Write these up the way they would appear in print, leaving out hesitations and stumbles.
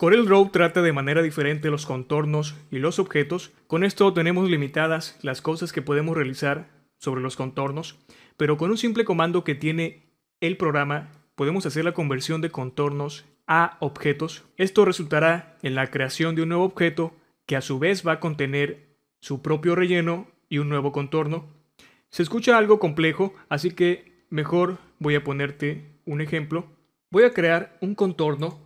CorelDRAW trata de manera diferente los contornos y los objetos. Con esto tenemos limitadas las cosas que podemos realizar sobre los contornos, pero con un simple comando que tiene el programa podemos hacer la conversión de contornos a objetos. Esto resultará en la creación de un nuevo objeto que a su vez va a contener su propio relleno y un nuevo contorno. Se escucha algo complejo, así que mejor voy a ponerte un ejemplo. Voy a crear un contorno,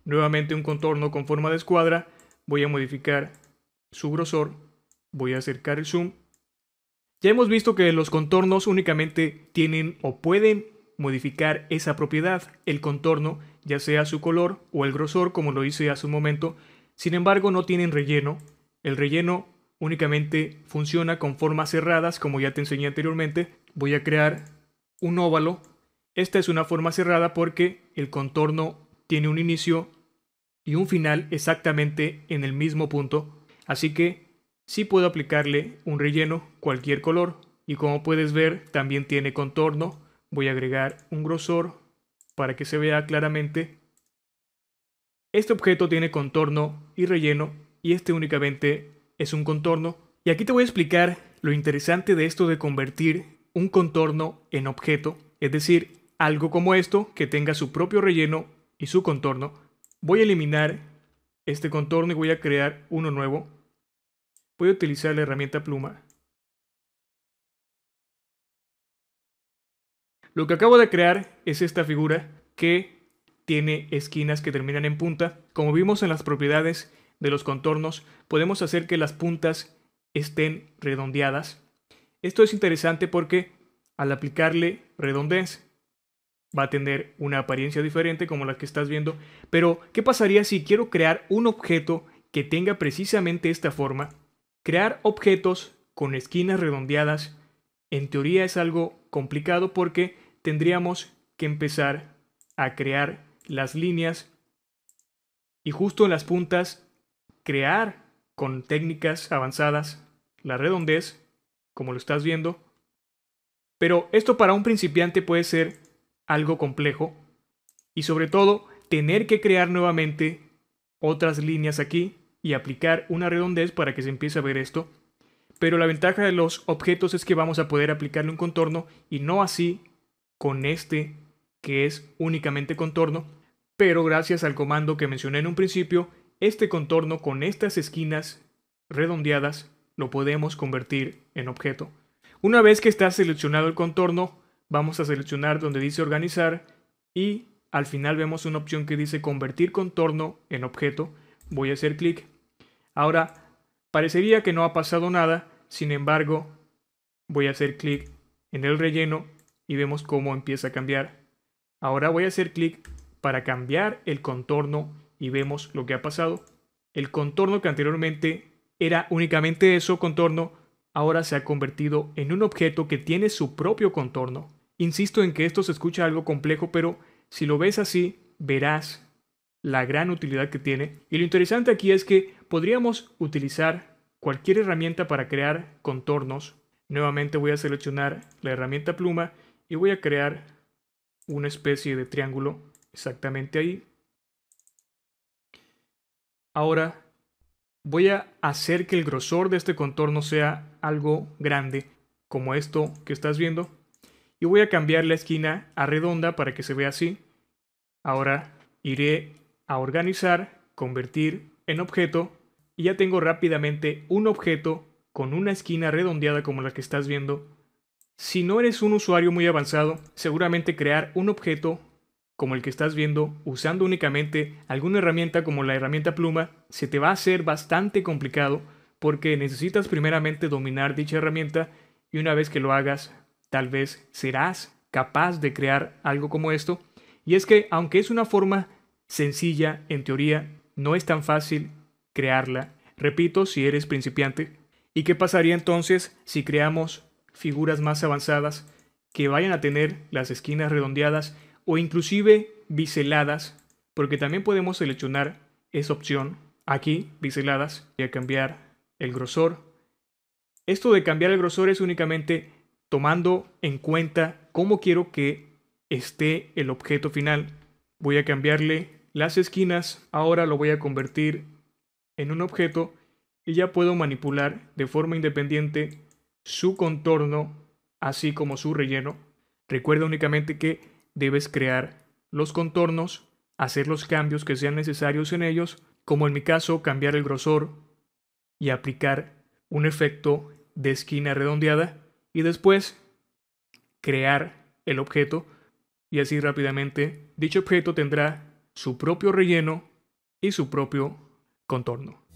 nuevamente un contorno con forma de escuadra. Voy a modificar su grosor, voy a acercar el zoom. Ya hemos visto que los contornos únicamente tienen o pueden modificar esa propiedad, el contorno, ya sea su color o el grosor, como lo hice hace un momento. Sin embargo, no tienen relleno. El relleno únicamente funciona con formas cerradas, como ya te enseñé anteriormente. Voy a crear un óvalo. Esta es una forma cerrada porque el contorno tiene un inicio y un final exactamente en el mismo punto. Así que sí puedo aplicarle un relleno, cualquier color. Y como puedes ver, también tiene contorno. Voy a agregar un grosor para que se vea claramente. Este objeto tiene contorno y relleno, y este únicamente es un contorno. Y aquí te voy a explicar lo interesante de esto de convertir un contorno en objeto, es decir, algo como esto que tenga su propio relleno y su contorno. Voy a eliminar este contorno y voy a crear uno nuevo. Voy a utilizar la herramienta pluma. Lo que acabo de crear es esta figura que tiene esquinas que terminan en punta. Como vimos en las propiedades de los contornos, podemos hacer que las puntas estén redondeadas. Esto es interesante porque al aplicarle redondez va a tener una apariencia diferente como la que estás viendo. Pero, ¿qué pasaría si quiero crear un objeto que tenga precisamente esta forma? Crear objetos con esquinas redondeadas en teoría es algo complicado porque tendríamos que empezar a crear las líneas y justo en las puntas crear con técnicas avanzadas la redondez, como lo estás viendo. Pero esto para un principiante puede ser algo complejo y sobre todo tener que crear nuevamente otras líneas aquí y aplicar una redondez para que se empiece a ver esto. Pero la ventaja de los objetos es que vamos a poder aplicarle un contorno y no así con este que es únicamente contorno. Pero gracias al comando que mencioné en un principio, este contorno con estas esquinas redondeadas lo podemos convertir en objeto. Una vez que está seleccionado el contorno, vamos a seleccionar donde dice organizar y al final vemos una opción que dice convertir contorno en objeto. Voy a hacer clic. Ahora, parecería que no ha pasado nada, sin embargo, voy a hacer clic en el relleno y vemos cómo empieza a cambiar. Ahora voy a hacer clic para cambiar el contorno y vemos lo que ha pasado. El contorno que anteriormente era únicamente eso, contorno, ahora se ha convertido en un objeto que tiene su propio contorno. Insisto en que esto se escucha algo complejo, pero si lo ves así, verás la gran utilidad que tiene. Y lo interesante aquí es que podríamos utilizar cualquier herramienta para crear contornos. Nuevamente voy a seleccionar la herramienta pluma y voy a crear una especie de triángulo exactamente ahí. Ahora voy a hacer que el grosor de este contorno sea algo grande, como esto que estás viendo. Y voy a cambiar la esquina a redonda para que se vea así. Ahora iré a organizar, convertir en objeto y ya tengo rápidamente un objeto con una esquina redondeada como la que estás viendo. Si no eres un usuario muy avanzado, seguramente crear un objeto como el que estás viendo usando únicamente alguna herramienta como la herramienta pluma se te va a hacer bastante complicado porque necesitas primeramente dominar dicha herramienta y una vez que lo hagas, tal vez serás capaz de crear algo como esto. Y es que aunque es una forma sencilla, en teoría, no es tan fácil crearla. Repito, si eres principiante. ¿Y qué pasaría entonces si creamos figuras más avanzadas que vayan a tener las esquinas redondeadas o inclusive biseladas? Porque también podemos seleccionar esa opción aquí, biseladas, y a cambiar el grosor. Esto de cambiar el grosor es únicamente tomando en cuenta cómo quiero que esté el objeto final. Voy a cambiarle las esquinas, ahora lo voy a convertir en un objeto y ya puedo manipular de forma independiente su contorno, así como su relleno. Recuerda únicamente que debes crear los contornos, hacer los cambios que sean necesarios en ellos, como en mi caso cambiar el grosor y aplicar un efecto de esquina redondeada y después crear el objeto y así rápidamente dicho objeto tendrá su propio relleno y su propio contorno.